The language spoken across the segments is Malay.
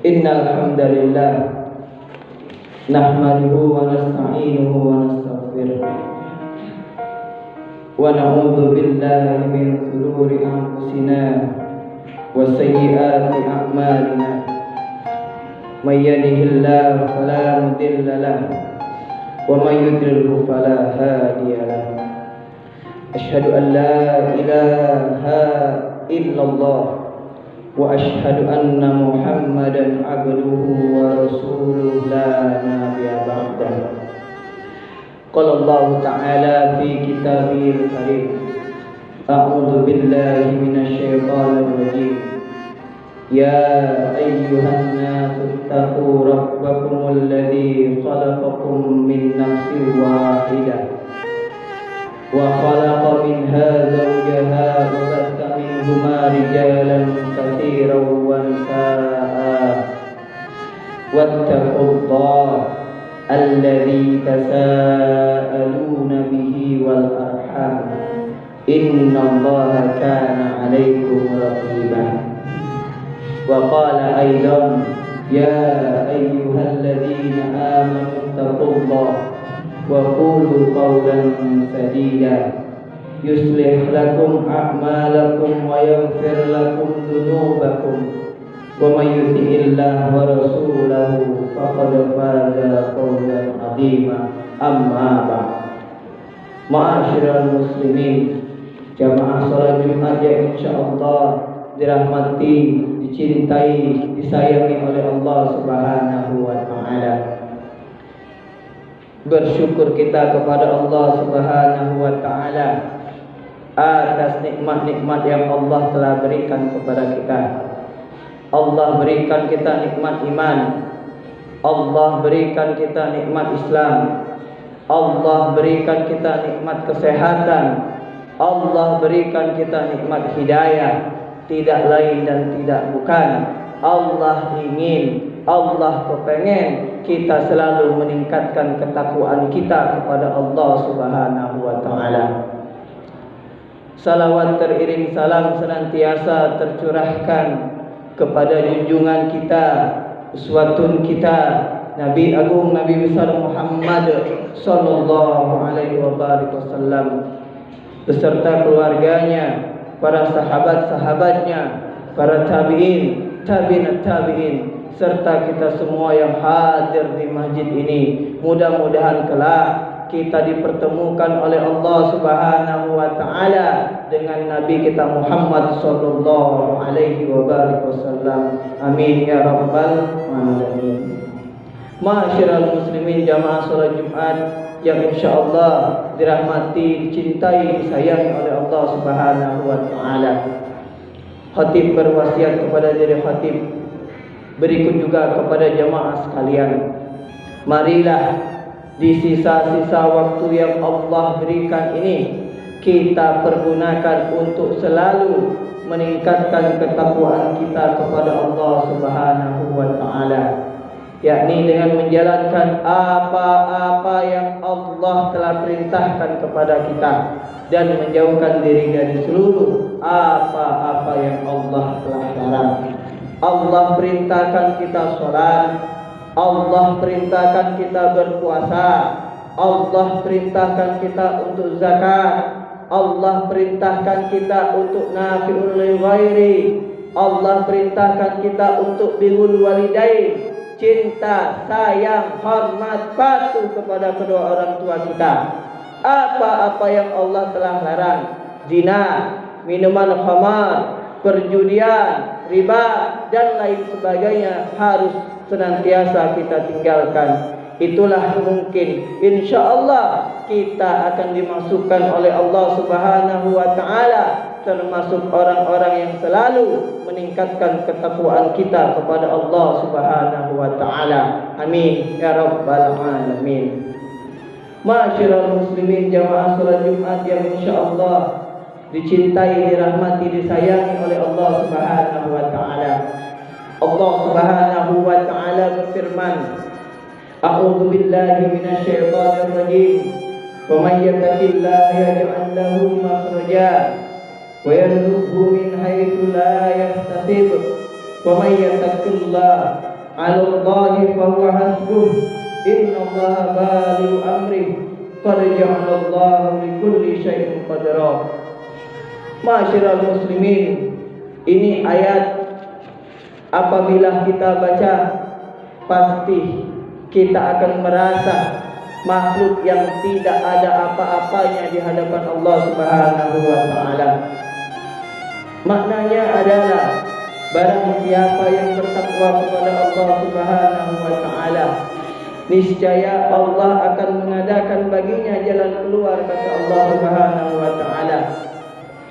Innal hamdalillah nahmaduhu wa nasta'inuhu wa nastaghfiruh wa na'udzu billahi min shururi anfusina wa sayyiati a'malina. May yahdihillahu fala mudilla lahu wa may yudlilhu fala hadiya lahu. Asyhadu an la ilaha illallah wa asyhadu anna Muhammadan abduhu wa rasuluhu la nabiyya ba'dahu. Qala Allah ta'ala fi kitabihil karim. A'udzu billahi minasy syaithanir rajim. Ya ayyuhan nasu ittaqu rabbakumul ladzi khalaqakum min nafsin wahidah wa khalaqa minha zawjaha wa batha minhuma rijalan katsiran wa nisaa'a wattaqullaha alladzi tasaaluna bihi wal arham innallaha kana 'alaikum raqiba. Wa qala aidan ya ayyuhalladzina amanu taqullaha wa qulu qawlan sadida yuslih lakum a'malakum wa yaghfir lakum dhunubakum wa may yuti'illah wa rasulahu faqad faza fawzan 'azima. Amma ba'd. Ma'asyiral muslimin, jamaah salat Jumat yang insyaallah dirahmati, dicintai, disayangi oleh Allah Subhanahu wa taala. Bersyukur kita kepada Allah Subhanahu wa taala atas nikmat-nikmat yang Allah telah berikan kepada kita. Allah berikan kita nikmat iman. Allah berikan kita nikmat Islam. Allah berikan kita nikmat kesehatan. Allah berikan kita nikmat hidayah. Tidak lain dan tidak bukan, Allah ingin, Allah kepengen kita selalu meningkatkan ketakwaan kita kepada Allah Subhanahu wa taala. Salawat teriring salam senantiasa tercurahkan kepada junjungan kita, uswatun kita, Nabi Agung Nabi besar Muhammad sallallahu alaihi wasallam beserta keluarganya, para sahabat-sahabatnya, para tabi'in, tabi'in, serta kita semua yang hadir di masjid ini. Mudah-mudahan kelak kita dipertemukan oleh Allah Subhanahu wa taala dengan Nabi kita Muhammad sallallahu alaihi wasallam. Amin ya rabbal alamin. Ma'asyiral muslimin, jamaah salat Jumat yang insyaallah dirahmati, dicintai, disayangi oleh Allah Subhanahu wa taala. Khatib berwasiat kepada diri khatib, berikut juga kepada jamaah sekalian. Marilah di sisa-sisa waktu yang Allah berikan ini kita pergunakan untuk selalu meningkatkan ketakwaan kita kepada Allah Subhanahu wa taala, yakni dengan menjalankan apa-apa yang Allah telah perintahkan kepada kita dan menjauhkan diri dari seluruh apa-apa yang Allah telah larang. Allah perintahkan kita sholat, Allah perintahkan kita berpuasa, Allah perintahkan kita untuk zakat, Allah perintahkan kita untuk nafi'ul lil ghairi, Allah perintahkan kita untuk birrul walidain, cinta, sayang, hormat, patuh kepada kedua orang tua kita. Apa-apa yang Allah telah larang, zina, minuman khamar, perjudian, riba dan lain sebagainya harus senantiasa kita tinggalkan. Itulah mungkin insyaallah kita akan dimasukkan oleh Allah Subhanahu wa taala termasuk orang-orang yang selalu meningkatkan ketakwaan kita kepada Allah Subhanahu wa taala. Amin ya rabbal alamin. Ma'asyiral muslimin, jamaah salat Jumat yang insyaallah dicintai, dirahmati, disayangi oleh Allah Subhanahu wa taala. Allah Subhanahu wa taala berfirman, A'udzu billahi minasy syaithanir rajim. Wa may yattaqillaha yaj'al lahu makhraja wa yarzuqhu min haitsu la yahtasib wa may yattaqillah 'alallahi fahuwa hasbuh innallaha balighu amrih qad ja'alallahu likulli syai'in qadra. Ma'asyiral muslimin, ini ayat apabila kita baca pasti kita akan merasa makhluk yang tidak ada apa-apanya di hadapan Allah Subhanahu wa taala. Maknanya adalah barang siapa yang bertakwa kepada Allah Subhanahu wa taala, niscaya Allah akan mengadakan baginya jalan keluar, kata Allah Subhanahu wa taala,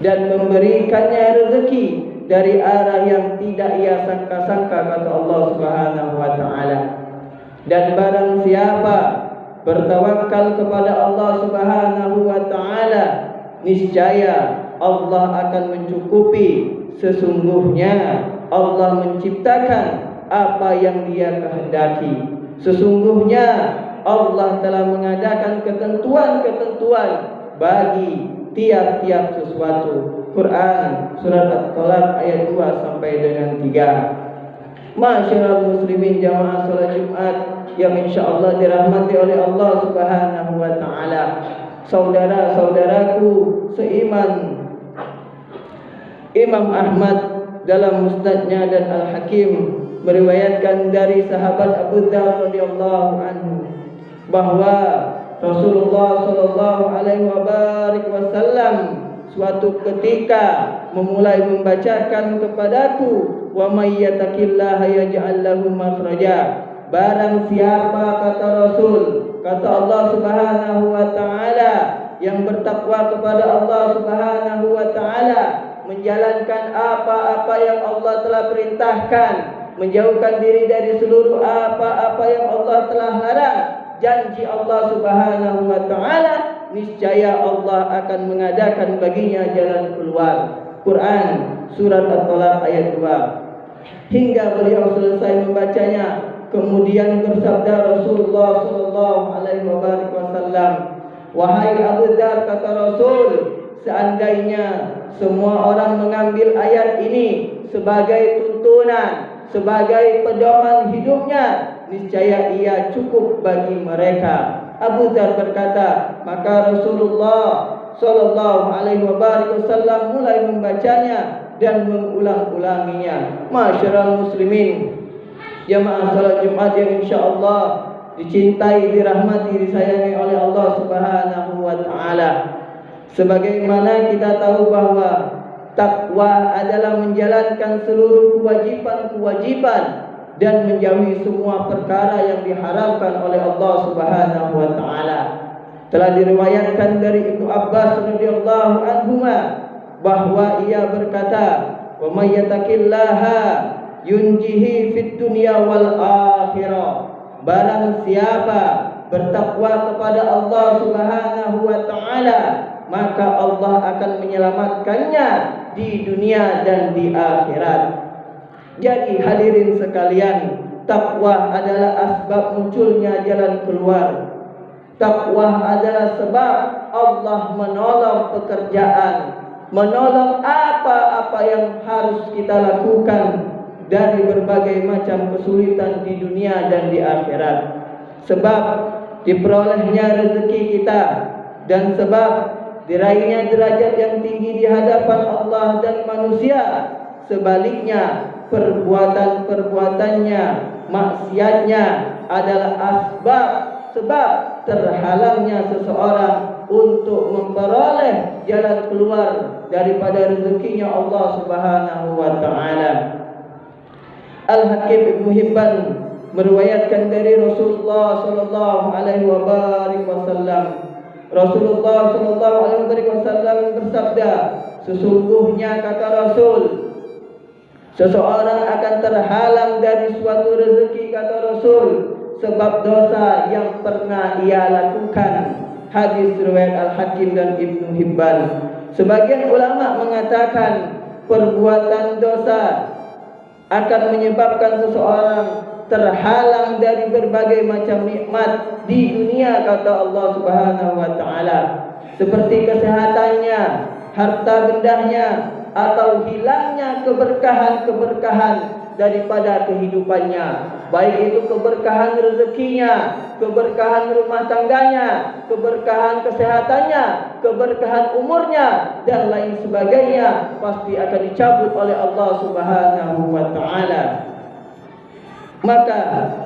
dan memberikannya rezeki dari arah yang tidak ia sangka-sangka, kata Allah Subhanahu wa taala. Dan barang siapa bertawakal kepada Allah Subhanahu wa taala, niscaya Allah akan mencukupi. Sesungguhnya Allah menciptakan apa yang Dia kehendaki. Sesungguhnya Allah telah mengadakan ketentuan-ketentuan bagi tiap-tiap sesuatu. Quran surat At-Talaq ayat 2 sampai dengan 3. Ma'asyiral muslimin jamaah salat Jumat yang insyaallah dirahmati oleh Allah Subhanahu wa taala. Saudara-saudaraku seiman, Imam Ahmad dalam Musnadnya dan Al-Hakim meriwayatkan dari sahabat Abu Dzar radhiyallahu anhu bahwa Rasulullah sallallahu alaihi wasallam suatu ketika memulai membacakan kepadaku, wa may yattaqillaha yaj'al lahu makhraja. Barang siapa, kata Rasul, kata Allah Subhanahu wa taala, yang bertakwa kepada Allah Subhanahu wa taala, menjalankan apa-apa yang Allah telah perintahkan, menjauhkan diri dari seluruh apa-apa yang Allah telah larang, janji Allah Subhanahu wa taala, niscaya Allah akan mengadakan baginya jalan keluar. Quran surat At-Talaq ayat 2. Hingga beliau selesai membacanya, kemudian bersabda Rasulullah sallallahu alaihi wasallam, wahai Abu Dzar, kata Rasul, seandainya semua orang mengambil ayat ini sebagai tuntunan, sebagai pedoman hidupnya, niscaya ia cukup bagi mereka. Abu Dzar berkata, maka Rasulullah sallallahu alaihi wasallam mulai membacanya dan mengulang-ulanginya. Masyarul muslimin, jamaah salat Jumat yang insyaallah dicintai, dirahmati, disayangi oleh Allah Subhanahu wa taala. Sebagaimana kita tahu bahwa takwa adalah menjalankan seluruh kewajiban-kewajiban dan menjauhi semua perkara yang diharamkan oleh Allah Subhanahu wa taala. Telah diriwayatkan dari Ibnu Abbas radhiyallahu anhuma bahwa ia berkata, "Wa may yattaqillaha yunjihi fid dunya wal akhirah." Barang siapa bertakwa kepada Allah Subhanahu wa taala, maka Allah akan menyelamatkannya di dunia dan di akhirat. Jadi hadirin sekalian, takwa adalah asbab munculnya jalan keluar. Takwa adalah sebab Allah menolong pekerjaan, menolong apa-apa yang harus kita lakukan dari berbagai macam kesulitan di dunia dan di akhirat. Sebab diperolehnya rezeki kita dan sebab diraihnya derajat yang tinggi di hadapan Allah dan manusia. Sebaliknya, perbuatan-perbuatannya, maksiatnya adalah sebab terhalangnya seseorang untuk memperoleh jalan keluar daripada rezekinya Allah Subhanahu wa taala. Al-Hakim Ibnu Hibban meriwayatkan dari Rasulullah sallallahu alaihi wasallam, Rasulullah sallallahu alaihi wasallam bersabda, sesungguhnya, kata Rasul, seseorang akan terhalang dari suatu rezeki, kata Rasul, sebab dosa yang pernah ia lakukan. Hadis riwayat Al-Hakim dan Ibnu Hibban. Sebagian ulama mengatakan perbuatan dosa akan menyebabkan seseorang terhalang dari berbagai macam nikmat di dunia, kata Allah Subhanahu wa taala, seperti kesehatannya, harta bendanya, atau hilangnya keberkahan-keberkahan daripada kehidupannya, baik itu keberkahan rezekinya, keberkahan rumah tangganya, keberkahan kesehatannya, keberkahan umurnya dan lain sebagainya, pasti akan dicabut oleh Allah Subhanahu wa taala. Maka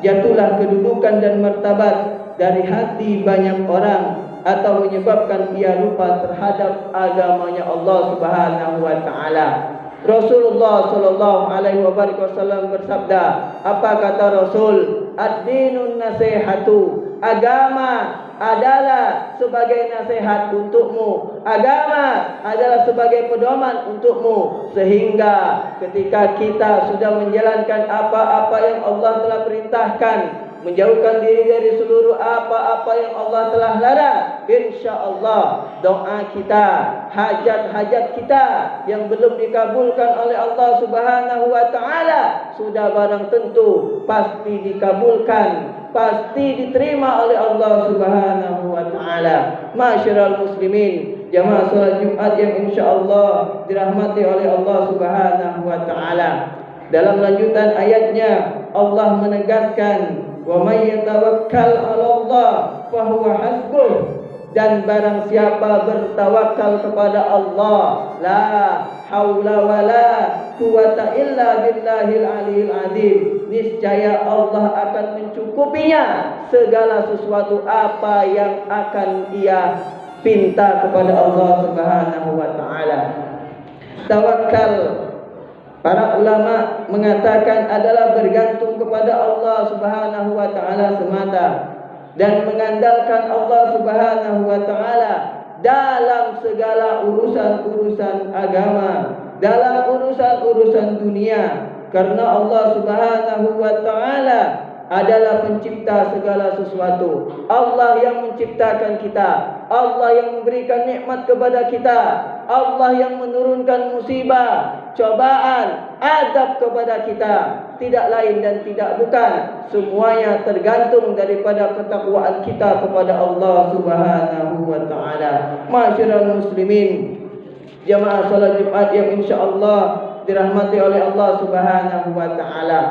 jatuhlah kedudukan dan martabat dari hati banyak orang atau menyebabkan ia lupa terhadap agamanya Allah Subhanahu wa taala. Rasulullah sallallahu alaihi wasallam bersabda, apa kata Rasul? Ad-dinun nasihatu. Agama adalah sebagai nasihat untukmu. Agama adalah sebagai pedoman untukmu. Sehingga ketika kita sudah menjalankan apa-apa yang Allah telah perintahkan, menjauhkan diri dari seluruh apa-apa yang Allah telah larang, insya-Allah doa kita, hajat-hajat kita yang belum dikabulkan oleh Allah Subhanahu wa taala sudah barang tentu pasti dikabulkan, pasti diterima oleh Allah Subhanahu wa taala. Masyiral muslimin, jamaah salat Jumat yang insya-Allah dirahmati oleh Allah Subhanahu wa taala. Dalam lanjutan ayatnya Allah menegaskan, wa may yatawakkal 'ala Allah fa huwa hasbuh, dan barang siapa bertawakal kepada Allah, la haula wala quwata illa billahil aliyil azim, niscaya Allah akan mencukupinya segala sesuatu apa yang akan ia pinta kepada Allah Subhanahu wa taala. Tawakal, para ulama mengatakan adalah bergantung kepada Allah Subhanahu wa taala semata dan mengandalkan Allah Subhanahu wa taala dalam segala urusan-urusan agama, dalam urusan-urusan dunia, karena Allah Subhanahu wa taala adalah pencipta segala sesuatu. Allah yang menciptakan kita, Allah yang memberikan nikmat kepada kita, Allah yang menurunkan musibah, cobaan, azab kepada kita, tidak lain dan tidak bukan. Semuanya tergantung daripada ketakwaan kita kepada Allah Subhanahu wa taala. Masyiral muslimin, jamaah salat Jumat yang insya-Allah dirahmati oleh Allah Subhanahu wa taala.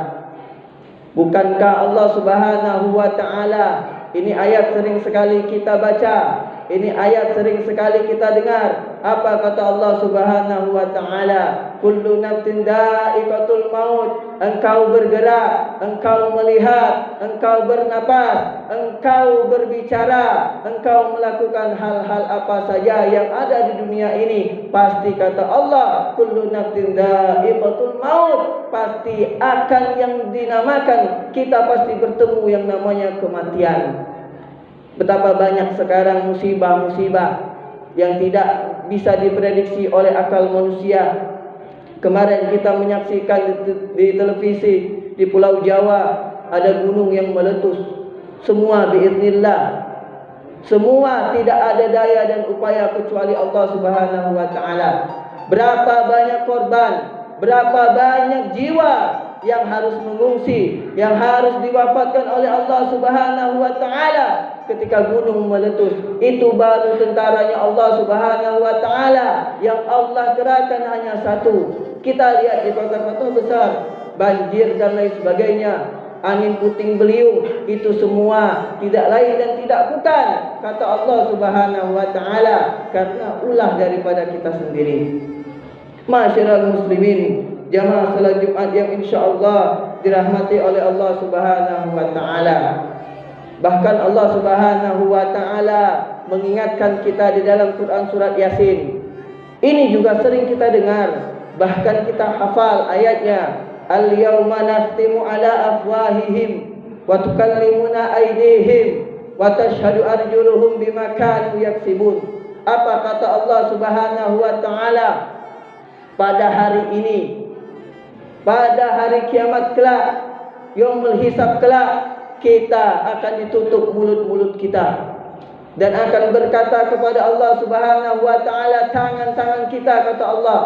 Bukankah Allah Subhanahu wa taala, ini ayat sering sekali kita baca, ini ayat sering sekali kita dengar. Apa kata Allah Subhanahu wa taala? Kullu nafsin dha'iqatul maut. Engkau bergerak, engkau melihat, engkau bernapas, engkau berbicara, engkau melakukan hal-hal apa saja yang ada di dunia ini, pasti kata Allah, kullu nafsin dha'iqatul maut, pasti akan yang dinamakan, kita pasti bertemu yang namanya kematian. Betapa banyak sekarang musibah-musibah yang tidak bisa diprediksi oleh akal manusia. Kemarin kita menyaksikan di televisi di Pulau Jawa ada gunung yang meletus. Semua biiznillah. Semua tidak ada daya dan upaya kecuali Allah Subhanahu wa taala. Berapa banyak korban, berapa banyak jiwa yang harus mengungsi, yang harus diwafatkan oleh Allah Subhanahu wa taala ketika gunung meletus. Itu baru tentaranya Allah Subhanahu wa taala yang Allah gerakan hanya satu. Kita lihat di kota-kota besar, banjir dan lain sebagainya, angin puting beliung, itu semua tidak lain dan tidak bukan kata Allah Subhanahu wa taala, karena ulah daripada kita sendiri. Masyiral muslimin, jamaah salat Jumat yang insya-Allah dirahmati oleh Allah Subhanahu wa taala. Bahkan Allah Subhanahu wa taala mengingatkan kita di dalam Quran surat Yasin. Ini juga sering kita dengar, bahkan kita hafal ayatnya. Al-yawma nakhtimu ala afwahihim wa tukallimuna aydihim wa tashhadu arjuluhum bima kanu yaksibun. Apa kata Allah Subhanahu wa taala? Pada hari ini, pada hari kiamat kelak, yaumul hisab kelak, kita akan ditutup mulut-mulut kita dan akan berkata kepada Allah Subhanahu wa taala, tangan-tangan kita kata Allah,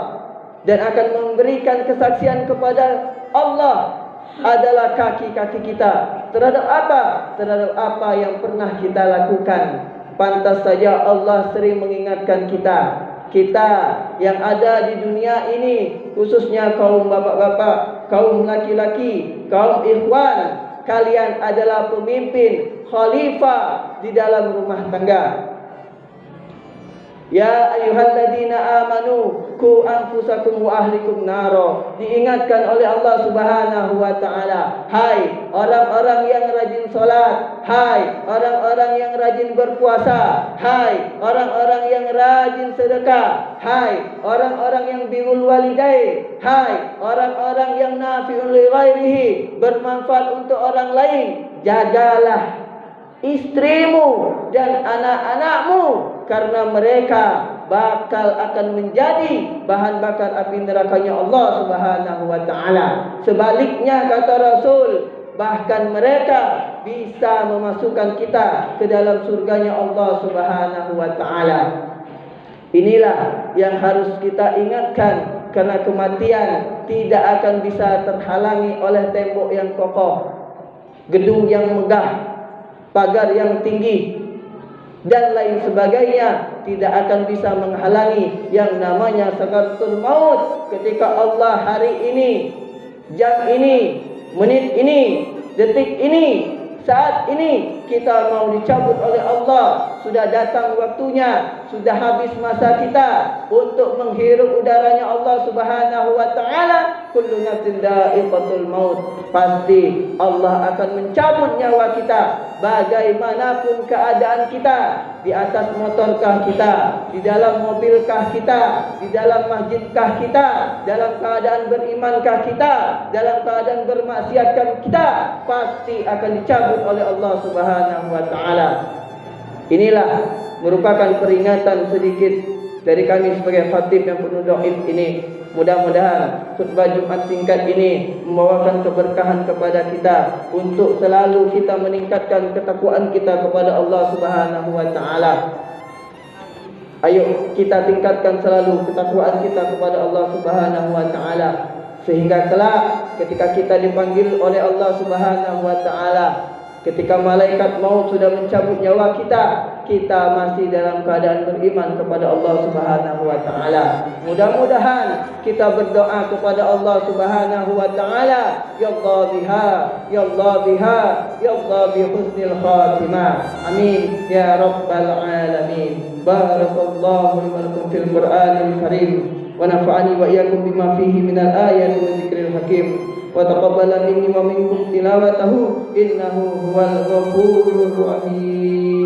dan akan memberikan kesaksian kepada Allah adalah kaki-kaki kita terhadap apa? Terhadap apa yang pernah kita lakukan. Pantas saja Allah sering mengingatkan kita. kita yang ada di dunia ini, khususnya kaum bapak-bapak, kaum laki-laki, kaum ikhwan, kalian adalah pemimpin, khalifah di dalam rumah tangga. Ya ayyuhalladzina amanu qu anfusakum wa ahlikum naro. Diingatkan oleh Allah Subhanahu wa taala, hai orang-orang yang rajin salat, hai orang-orang yang rajin berpuasa, hai orang-orang yang rajin sedekah, hai orang-orang yang birrul walidain, hai orang-orang yang nafi'un li ghairihi, bermanfaat untuk orang lain. Jagalah istrimu dan anak-anakmu, karena mereka bakal akan menjadi bahan bakar api nerakanya Allah Subhanahu wa taala. Sebaliknya kata Rasul, bahkan mereka bisa memasukkan kita ke dalam surganya Allah Subhanahu wa taala. Inilah yang harus kita ingatkan, karena kematian tidak akan bisa terhalangi oleh tembok yang kokoh, gedung yang megah, pagar yang tinggi dan lain sebagainya. Tidak akan bisa menghalangi yang namanya sakaratul maut. Ketika Allah hari ini, jam ini, menit ini, detik ini, saat ini kita mau dicabut oleh Allah, sudah datang waktunya, sudah habis masa kita untuk menghirup udaranya Allah Subhanahu wa taala. Kullu nafsin dha'iqatul maut. Pasti Allah akan mencabut nyawa kita, bagaimanapun keadaan kita, di atas motorkah kita, di dalam mobilkah kita, di dalam masjidkah kita, dalam keadaan berimankah kita, dalam keadaan bermaksiatkah kita, pasti akan dicabut oleh Allah Subhanahu wa taala. Inilah merupakan peringatan sedikit dari kami sebagai khatib yang penuh dhaif ini. Mudah-mudahan khutbah Jumat singkat ini membawakan keberkahan kepada kita untuk selalu kita meningkatkan ketakwaan kita kepada Allah Subhanahu wa taala. Ayo kita tingkatkan selalu ketakwaan kita kepada Allah Subhanahu wa taala, sehingga kelak ketika kita dipanggil oleh Allah Subhanahu wa taala, ketika malaikat maut sudah mencabut nyawa kita, kita masih dalam keadaan beriman kepada Allah Subhanahu wa taala. Mudah-mudahan kita berdoa kepada Allah Subhanahu wa taala, ya Allah biha, ya Allah biha, ya Allah bi husnil khatimah. Amin ya rabbal alamin. Barakallahu wa lakum fil Qur'anil karim wa nafa'ani wa iyyakum bima fihi minal ayati wa dzikril hakim. وتقبل مني ومنكم تلاوته إنه هو الغفور الرحيم.